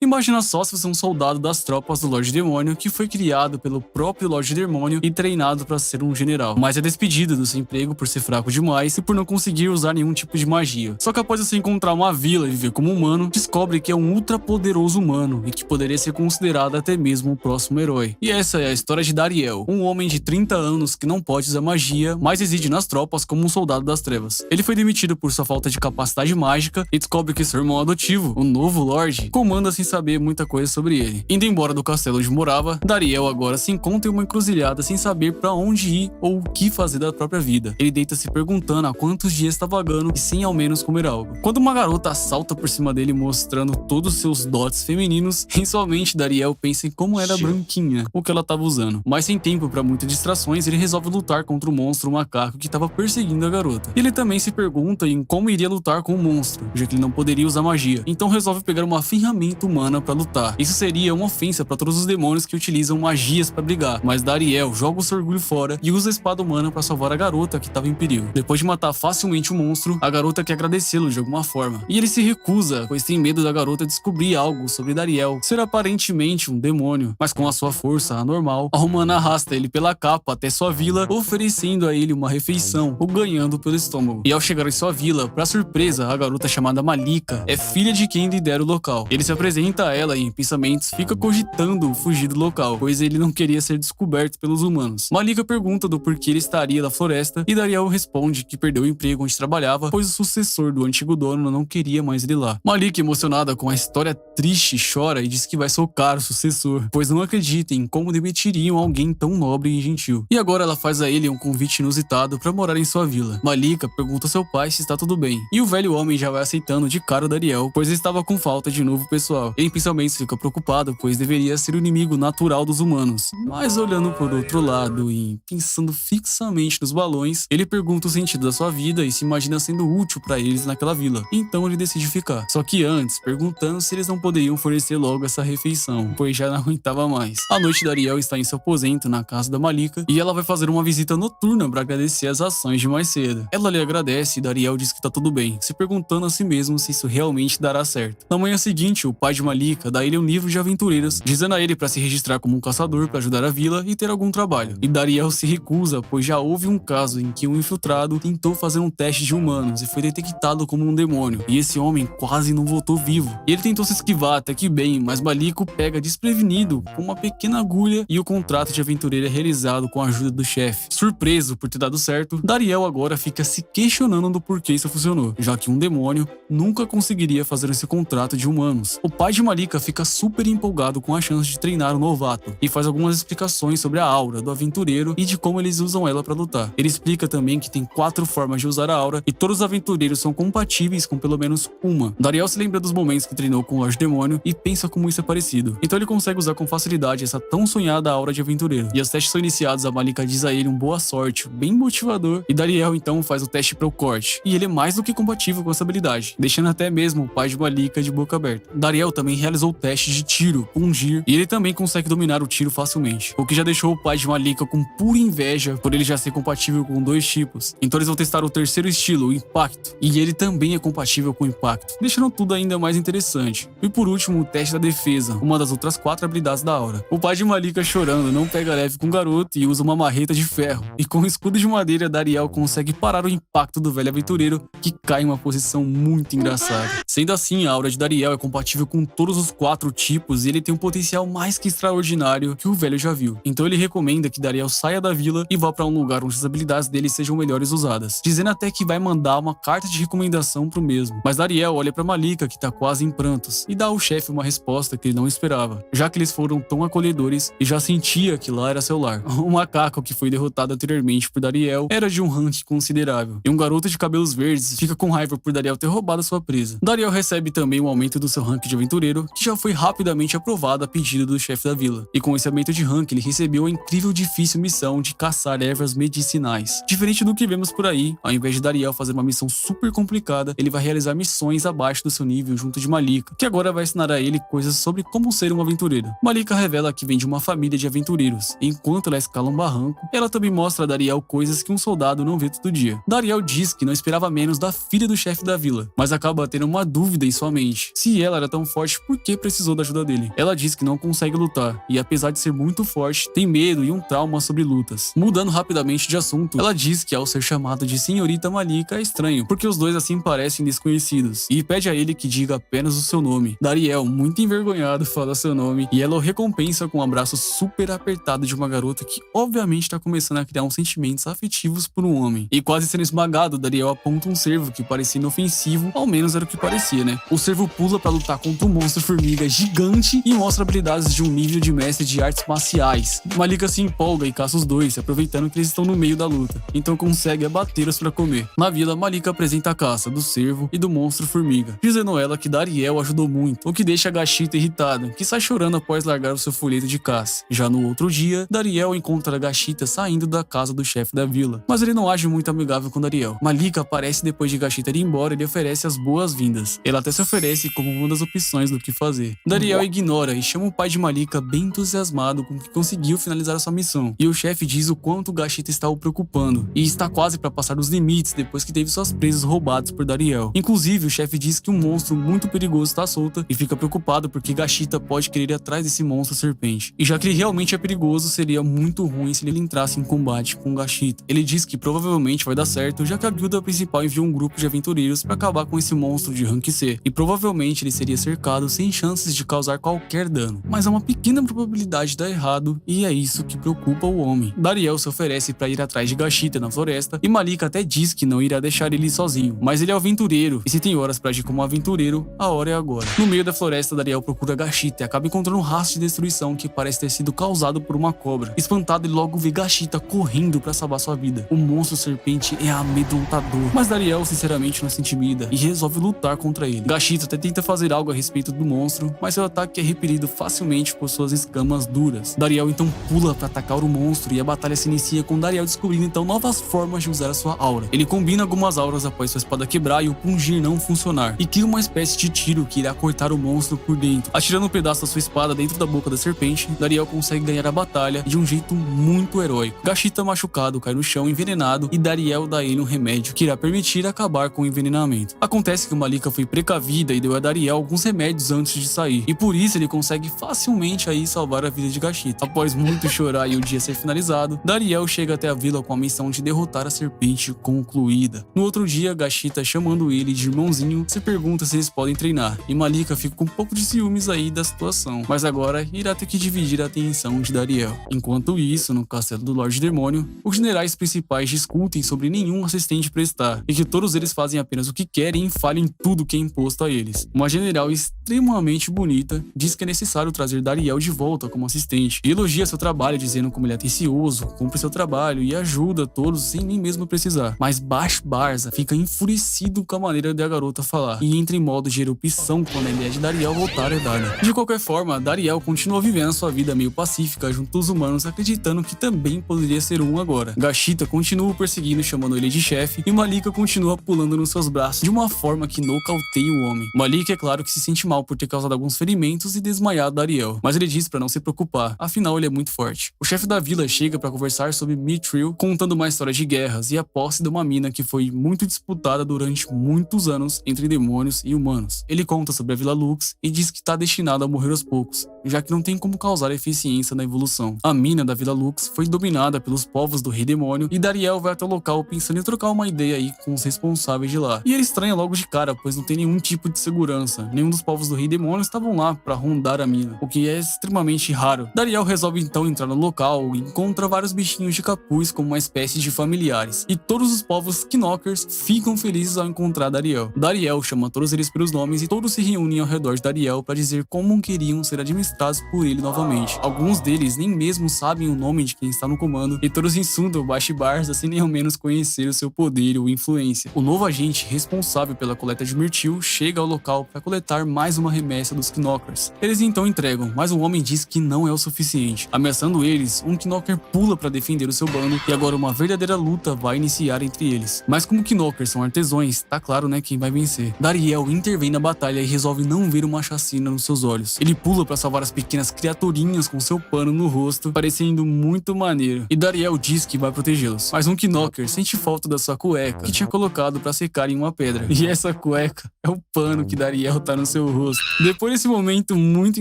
Imagina só se você é um soldado das tropas do Lorde Demônio que foi criado pelo próprio Lorde Demônio e treinado para ser um general, mas é despedido do seu emprego por ser fraco demais e por não conseguir usar nenhum tipo de magia. Só que após você encontrar uma vila e viver como humano, descobre que é um ultra poderoso humano e que poderia ser considerado até mesmo o próximo herói. E essa é a história de Dariel, um homem de 30 anos que não pode usar magia, mas reside nas tropas como um soldado das trevas. Ele foi demitido por sua falta de capacidade mágica e descobre que seu irmão adotivo, o novo Lorde, comanda sem saber muita coisa sobre ele. Indo embora do castelo onde morava, Dariel agora se encontra em uma encruzilhada sem saber para onde ir ou o que fazer da própria vida. Ele deita se perguntando há quantos dias está vagando e sem ao menos comer algo. Quando uma garota salta por cima dele mostrando todos os seus dotes femininos, em sua mente Dariel pensa em como era branquinha, o que ela estava usando. Mas sem tempo para muitas distrações, ele resolve lutar contra o monstro macaco que estava perseguindo a garota. Ele também se pergunta em como iria lutar com o monstro, já que ele não poderia usar magia. Então resolve pegar uma ferramenta humana para lutar. Isso seria uma ofensa para todos os demônios que utilizam magias para brigar, mas Dariel joga o seu orgulho fora e usa a espada humana para salvar a garota que estava em perigo. Depois de matar facilmente o monstro, a garota quer agradecê-lo de alguma forma, e ele se recusa, pois tem medo da garota descobrir algo sobre Dariel ser aparentemente um demônio, mas com a sua força anormal, a humana arrasta ele pela capa até sua vila, oferecendo a ele uma refeição, o ganhando pelo estômago. E ao chegar em sua vila, para surpresa, a garota chamada Malika é filha de quem lidera o local. Ele se apresenta a ela e em pensamentos fica cogitando fugir do local, pois ele não queria ser descoberto pelos humanos. Malika pergunta do porquê ele estaria na floresta e Dariel responde que perdeu o emprego onde trabalhava, pois o sucessor do antigo dono não queria mais ele lá. Malika, emocionada com a história triste, chora e diz que vai socar o sucessor, pois não acredita em como demitiriam alguém tão nobre e gentil. E agora ela faz a ele um convite inusitado para morar em sua vila. Malika pergunta ao seu pai se está tudo bem, e o velho homem já vai aceitando de cara Dariel, pois estava com falta de novo pessoal. Ele pensamento fica preocupado, pois deveria ser o inimigo natural dos humanos. Mas olhando por outro lado e pensando fixamente nos balões, ele pergunta o sentido da sua vida e se imagina sendo útil para eles naquela vila. Então ele decide ficar. Só que antes, perguntando se eles não poderiam fornecer logo essa refeição, pois já não aguentava mais. À noite, Dariel está em seu aposento na casa da Malika e ela vai fazer uma visita noturna para agradecer as ações de mais cedo. Ela lhe agradece e Dariel diz que tá tudo bem, se perguntando a si mesmo se isso realmente dará certo. Na manhã seguinte, o pai de Malika dá a ele um livro de aventureiras, dizendo a ele para se registrar como um caçador para ajudar a vila e ter algum trabalho. E Dariel se recusa, pois já houve um caso em que um infiltrado tentou fazer um teste de humanos e foi detectado como um demônio, e esse homem quase não voltou vivo. E ele tentou se esquivar até que bem, mas Malika o pega desprevenido com uma pequena agulha e o contrato de aventureiro é realizado com a ajuda do chefe. Surpreso por ter dado certo, Dariel agora fica se questionando do porquê isso funcionou, já que um demônio nunca conseguiria fazer esse contrato de humanos. O pai de Malika fica super empolgado com a chance de treinar o novato e faz algumas explicações sobre a aura do aventureiro e de como eles usam ela para lutar. Ele explica também que tem 4 formas de usar a aura e todos os aventureiros são compatíveis com pelo menos uma. Dariel se lembra dos momentos que treinou com o Lorde Demônio e pensa como isso é parecido. Então ele consegue usar com facilidade essa tão sonhada aura de aventureiro. E os testes são iniciados, a Malika diz a ele um boa sorte, bem motivador, e Dariel então faz o teste para o corte. E ele é mais do que compatível com essa habilidade, deixando até mesmo o pai de Malika de boca aberta. Dariel também realizou o teste de tiro, Pungir, e ele também consegue dominar o tiro facilmente, o que já deixou o pai de Malika com pura inveja por ele já ser compatível com 2 tipos. Então eles vão testar o terceiro estilo, o Impacto, e ele também é compatível com o Impacto, deixando tudo ainda mais interessante. E por último, o teste da defesa, uma das outras 4 habilidades da aura. O pai de Malika, chorando, não pega leve com o garoto e usa uma marreta de ferro, e com o escudo de madeira, Dariel consegue parar o impacto do velho aventureiro, que cai em uma posição muito engraçada. Sendo assim, a aura de Dariel é compatível com todos os 4 tipos e ele tem um potencial mais que extraordinário que o velho já viu. Então ele recomenda que Dariel saia da vila e vá para um lugar onde as habilidades dele sejam melhores usadas, dizendo até que vai mandar uma carta de recomendação pro mesmo. Mas Dariel olha para Malika, que tá quase em prantos, e dá ao chefe uma resposta que ele não esperava, já que eles foram tão acolhedores e já sentia que lá era seu lar. O macaco que foi derrotado anteriormente por Dariel era de um rank considerável, e um garoto de cabelos verdes fica com raiva por Dariel ter roubado sua presa. Dariel recebe também um aumento do seu rank de aventureiro, que já foi rapidamente aprovado a pedido do chefe da vila, e com esse aumento de rank ele recebeu a incrível e difícil missão de caçar ervas medicinais. Diferente do que vemos por aí, ao invés de Dariel fazer uma missão super complicada, ele vai realizar missões abaixo do seu nível junto de Malika, que agora vai ensinar a ele coisas sobre como ser um aventureiro. Malika revela que vem de uma família de aventureiros, e enquanto ela escala um barranco, ela também mostra a Dariel coisas que um soldado não vê todo dia. Dariel diz que não esperava menos da filha do chefe da vila, mas acaba tendo uma dúvida em sua mente, se ela era tão forte Bash por que precisou da ajuda dele. Ela diz que não consegue lutar e, apesar de ser muito forte, tem medo e um trauma sobre lutas. Mudando rapidamente de assunto, ela diz que ao ser chamado de Senhorita Malika é estranho, porque os dois assim parecem desconhecidos, e pede a ele que diga apenas o seu nome. Dariel, muito envergonhado, fala seu nome e ela o recompensa com um abraço super apertado de uma garota que obviamente está começando a criar uns sentimentos afetivos por um homem. E quase sendo esmagado, Dariel aponta um cervo que parecia inofensivo, ao menos era o que parecia, né? O cervo pula para lutar contra um monstro formiga gigante e mostra habilidades de um nível de mestre de artes marciais. Malika se empolga e caça os dois, aproveitando que eles estão no meio da luta, então consegue abatê-los para comer. Na vila, Malika apresenta a caça do cervo e do monstro formiga, dizendo ela que Dariel ajudou muito, o que deixa Gashita irritada, que sai chorando após largar o seu folheto de caça. Já no outro dia, Dariel encontra Gashita saindo da casa do chefe da vila, mas ele não age muito amigável com Dariel. Malika aparece depois de Gashita ir embora e lhe oferece as boas-vindas. Ela até se oferece como uma das opções do que fazer. Dariel ignora e chama o pai de Malika bem entusiasmado com que conseguiu finalizar a sua missão, e o chefe diz o quanto Gashita está o preocupando, e está quase para passar dos limites depois que teve suas presas roubadas por Dariel. Inclusive, o chefe diz que um monstro muito perigoso está solto e fica preocupado porque Gashita pode querer ir atrás desse monstro serpente. E já que ele realmente é perigoso, seria muito ruim se ele entrasse em combate com Gashita. Ele diz que provavelmente vai dar certo, já que a guilda principal enviou um grupo de aventureiros para acabar com esse monstro de rank C, e provavelmente ele seria cercado sem chances de causar qualquer dano. Mas há uma pequena probabilidade de dar errado, e é isso que preocupa o homem. Dariel se oferece para ir atrás de Gashita na floresta, e Malika até diz que não irá deixar ele sozinho, mas ele é aventureiro, e se tem horas para agir como aventureiro, a hora é agora. No meio da floresta, Dariel procura Gashita e acaba encontrando um rastro de destruição que parece ter sido causado por uma cobra. Espantado, ele logo vê Gashita correndo para salvar sua vida. O monstro serpente é amedrontador, mas Dariel sinceramente não se intimida e resolve lutar contra ele. Gashita até tenta fazer algo a respeito do monstro, mas seu ataque é repelido facilmente por suas escamas duras. Dariel então pula para atacar o monstro e a batalha se inicia com Dariel descobrindo então novas formas de usar a sua aura. Ele combina algumas auras após sua espada quebrar e o pungir não funcionar, e cria uma espécie de tiro que irá cortar o monstro por dentro. Atirando um pedaço da sua espada dentro da boca da serpente, Dariel consegue ganhar a batalha de um jeito muito heróico. Gashita machucado cai no chão envenenado e Dariel dá a ele um remédio que irá permitir acabar com o envenenamento. Acontece que Malika foi precavida e deu a Dariel alguns remédios antes de sair, e por isso ele consegue facilmente aí salvar a vida de Gashita. Após muito chorar e o dia ser finalizado, Dariel chega até a vila com a missão de derrotar a serpente concluída. No outro dia, Gashita, chamando ele de irmãozinho, se pergunta se eles podem treinar, e Malika fica com um pouco de ciúmes aí da situação, mas agora irá ter que dividir a atenção de Dariel. Enquanto isso, no castelo do Lorde Demônio, os generais principais discutem sobre nenhum assistente prestar, e que todos eles fazem apenas o que querem e falham em tudo que é imposto a eles. Uma general extremamente bonita diz que é necessário trazer Dariel de volta como assistente, e elogia seu trabalho dizendo como ele é atencioso, cumpre seu trabalho e ajuda todos sem nem mesmo precisar. Mas Bash Barza fica enfurecido com a maneira da garota falar, e entra em modo de erupção quando a ideia de Dariel voltar é dada. De qualquer forma, Dariel continua vivendo sua vida meio pacífica junto aos humanos, acreditando que também poderia ser um agora. Gashita continua o perseguindo, chamando ele de chefe, e Malika continua pulando nos seus braços de uma forma que nocauteia o homem. Malika é claro que se sente mal por ter causado alguns ferimentos e desmaiado Dariel, mas ele diz para não se preocupar, afinal ele é muito forte. O chefe da vila chega para conversar sobre Mithril, contando uma história de guerras e a posse de uma mina que foi muito disputada durante muitos anos entre demônios e humanos. Ele conta sobre a Vila Lux e diz que está destinada a morrer aos poucos, já que não tem como causar eficiência na evolução. A mina da Vila Lux foi dominada pelos povos do Rei Demônio e Dariel vai até o local pensando em trocar uma ideia aí com os responsáveis de lá. E ele estranha logo de cara, pois não tem nenhum tipo de segurança. Nenhum dos povos do Rei Demônio estavam lá para rondar a mina, o que é extremamente raro. Dariel resolve então entrar no local e encontra vários bichinhos de capuz como uma espécie de familiares. E todos os povos Knockers ficam felizes ao encontrar Dariel. Dariel chama todos eles pelos nomes e todos se reúnem ao redor de Dariel para dizer como queriam ser administrados por ele novamente. Alguns deles nem mesmo sabem o nome de quem está no comando e todos insultam Bash Barza sem nem ao menos conhecer o seu poder ou influência. O novo agente responsável pela coleta de Mirtil chega ao local para coletar mais uma remessa dos Knockers. Eles então entregam, mas o homem diz que não é o suficiente. Ameaçando eles, um Knocker pula para defender o seu bando e agora uma verdadeira luta vai iniciar entre eles. Mas como Knockers são artesões, tá claro quem vai vencer. Dariel intervém na batalha e resolve não ver uma chacina nos seus olhos. Ele pula para salvar as pequenas criaturinhas com seu pano no rosto, parecendo muito maneiro. E Dariel diz que vai protegê-los. Mas um Knocker sente falta da sua cueca, que tinha colocado para secar em uma pedra. E essa cueca é o pano que Dariel tá no seu rosto. Depois desse momento muito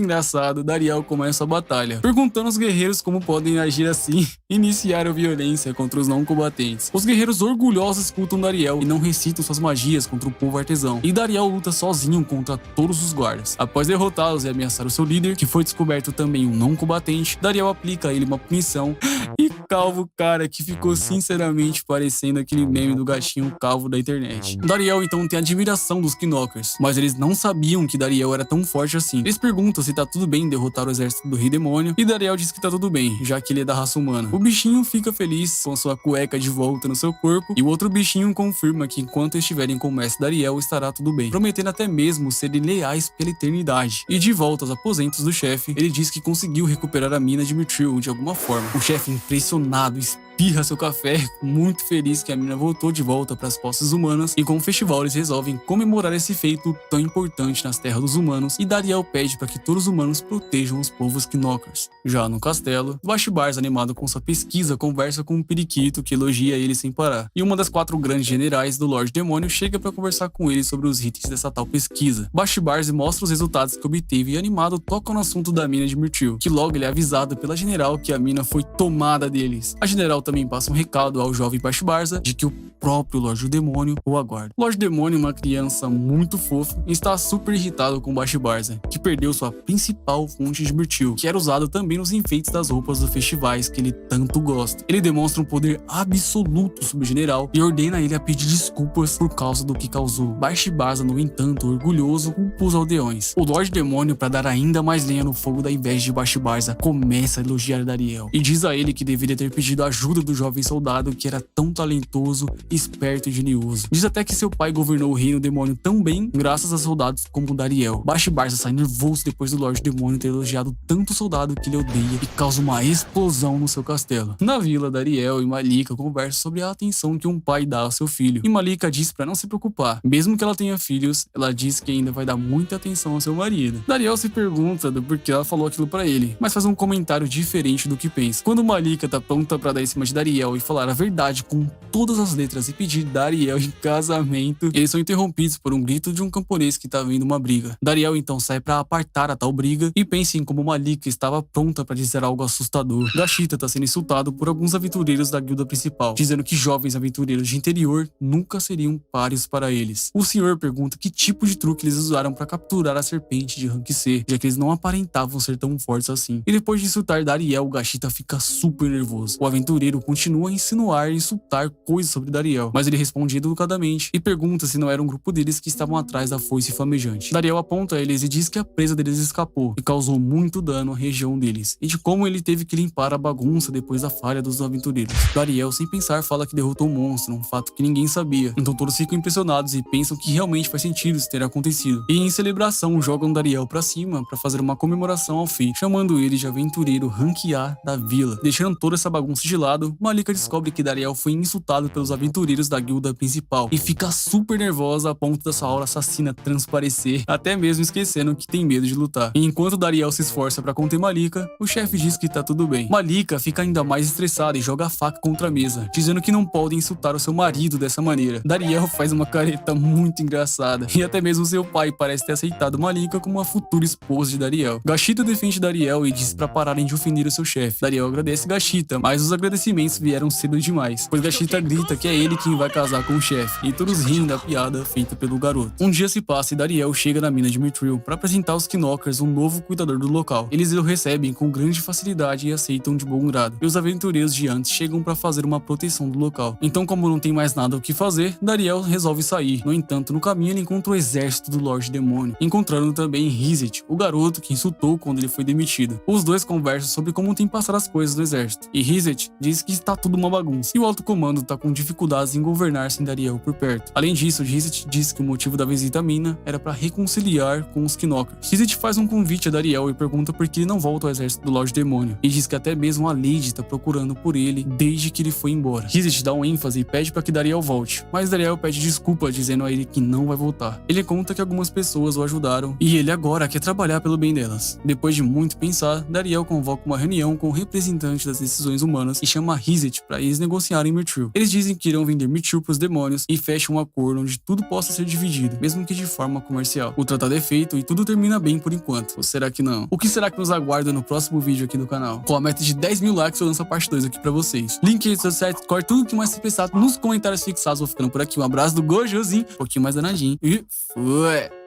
engraçado, Dariel começa a batalha, perguntando aos guerreiros como podem agir assim e iniciar a violência contra os não combatentes. Os guerreiros orgulhosos escutam Dariel e não recitam suas magias contra o povo artesão, e Dariel luta sozinho contra todos os guardas. Após derrotá-los e ameaçar o seu líder, que foi descoberto também um não combatente, Dariel aplica a ele uma punição e calva o cara, que ficou sinceramente parecendo aquele meme do gatinho calvo da internet. Dariel então tem admiração dos Knockers, mas eles não sabiam que Dariel era tão forte assim. Eles perguntam se tá tudo bem derrotar o exército do Rei Demônio, e Dariel diz que tá tudo bem, já que ele é da raça humana. O bichinho fica feliz com sua cueca de volta no seu corpo, e o outro bichinho confirma que enquanto estiverem com o mestre Dariel estará tudo bem, prometendo até mesmo serem leais pela eternidade. E de volta aos aposentos do chefe, ele diz que conseguiu recuperar a mina de Mithril de alguma forma. O chefe, impressionado, espirra seu café, muito feliz que a mina voltou de volta para as posses humanas, e com o festival eles resolvem comemorar esse feito tão importante nas terras dos humanos, e Dariel pede para que todos os humanos protejam os povos Knockers. Já no castelo, Bashbars, animado com sua pesquisa, conversa com um periquito que elogia ele sem parar, e uma das 4 grandes generais do Lorde Demônio chega para conversar com ele sobre os itens dessa tal pesquisa. Bashbars mostra os resultados que obteve e, animado, toca no assunto da mina de Mithril, que logo ele é avisado pela general que a mina foi tomada deles. A general também passa um recado ao jovem Bashbarza de que o próprio Lorde Demônio o aguarda. O Lorde Demônio, uma criança muito fofa, está super irritado com Bashbarza, que perdeu sua principal fonte de Mithril, que era usada também nos enfeites das roupas dos festivais que ele tanto gosta. Ele demonstra um poder absoluto sobre o general e ordena ele a pedir desculpas por causa do que causou. Bashbarza, no entanto, orgulhoso, culpa os aldeões. O Lorde Demônio, para dar ainda mais lenha no fogo da inveja de Bashbarza, começa a elogiar Dariel e diz a ele que deveria ter pedido ajuda do jovem soldado que era tão talentoso, esperto e genioso. Diz até que seu pai governou o reino demônio tão bem graças a soldados como Dariel. Bashbarza sai nervoso depois do Lorde Demônio ter elogiado tanto o soldado que ele odeia e causa uma explosão no seu castelo. Na vila, Dariel e Malika conversam sobre a atenção que um pai dá ao seu filho, e Malika diz para não se preocupar. Mesmo que ela tenha filhos, ela diz que ainda vai dar muita atenção ao seu marido. Dariel se pergunta do porquê ela falou aquilo para ele, mas faz um comentário diferente do que pensa. Quando Malika tá pronta para dar em cima de Dariel e falar a verdade com todas as letras e pedir Dariel em casamento, eles são interrompidos por um grito de um camponês que tá vendo uma briga. Dariel então sai para apartar a tal briga e pensa em como Malika estava pronta para dizer algo assustador. Gashita tá sendo insultado por alguns aventureiros da guilda principal, dizendo que jovens aventureiros de interior nunca seriam páreos para eles. O senhor pergunta que tipo de truque eles usaram para capturar a serpente de rank C, já que eles não aparentavam ser tão fortes assim. E depois de insultar Dariel, Gashita fica super nervoso. O aventureiro continua a insinuar e insultar coisas sobre Dariel, mas ele responde educadamente e pergunta se não era um grupo deles que estavam atrás da foice flamejante. Dariel aponta a eles e diz que a presa deles escapou e causou muito dano à região deles, e de como ele teve que limpar a bagunça depois da falha dos aventureiros. Dariel, sem pensar, fala que derrotou um monstro, um fato que ninguém sabia. Então todos ficam impressionados e pensam que realmente faz sentido isso ter acontecido. E em celebração, jogam Dariel pra cima para fazer uma comemoração ao feito, chamando ele de aventureiro rank A da vila. Deixando toda essa bagunça de lado, Malika descobre que Dariel foi insultado pelos aventureiros da guilda principal e fica super nervosa a ponto da sua aura assassina transparecer, até mesmo esquecendo que tem medo de lutar. E enquanto Dariel se esforça para conter Malika, o chefe diz que tá tudo bem. Malika fica ainda mais estressada e joga a faca contra a mesa, dizendo que não pode insultar o seu marido dessa maneira. Dariel faz uma careta muito engraçada, e até mesmo seu pai parece ter aceitado Malika como uma futura esposa de Dariel. Gashita defende Dariel e diz para pararem de ofender o seu chefe. Dariel agradece Gashita, mas os agradecimentos vieram cedo demais, pois Gashita grita que é ele quem vai casar com o chefe, e todos riem da piada feita pelo garoto. Um dia se passa e Dariel chega na mina de Mithril para apresentar aos Knockers um novo cuidador do local. Eles o recebem com grande facilidade e aceitam de bom grado, e os aventureiros de antes chegam para fazer uma proteção do local. Então, como não tem mais nada o que fazer, Dariel resolve sair. No entanto, no caminho ele encontra o exército do Lorde Demônio, encontrando também Rizet, o garoto que insultou quando ele foi demitido. Os dois conversam sobre como tem passado as coisas no exército, e Rizet diz que está tudo uma bagunça, e o alto comando está com dificuldades em governar sem Dariel por perto. Além disso, Rizet diz que o motivo da visita à mina era para reconciliar com os Knockers. Rizet faz um convite a Dariel e pergunta por que ele não volta ao exército do Lorde Demônio, e diz que até mesmo a Lady está procurando por ele desde que ele foi embora. Rizet dá um ênfase e pede para que Dariel volte, mas Dariel pede desculpa, dizendo a ele que não vai voltar. Ele conta que algumas pessoas o ajudaram e ele agora quer trabalhar pelo bem delas. Depois de muito pensar, Dariel convoca uma reunião com o representante das decisões humanas e chama Rizet para eles negociarem Mithril. Eles dizem que irão vender Mithril para os demônios e fecham um acordo onde tudo possa ser dividido, mesmo que de forma comercial. O tratar defeito e tudo termina bem por enquanto. Ou será que não? O que será que nos aguarda no próximo vídeo aqui do canal? Com a meta de 10 mil likes eu lanço a parte 2 aqui pra vocês. Link em redes sociais, Discord, tudo que mais você pensar nos comentários fixados. Vou ficando por aqui. Um abraço do Gojozinho, um pouquinho mais danadinho. E fui!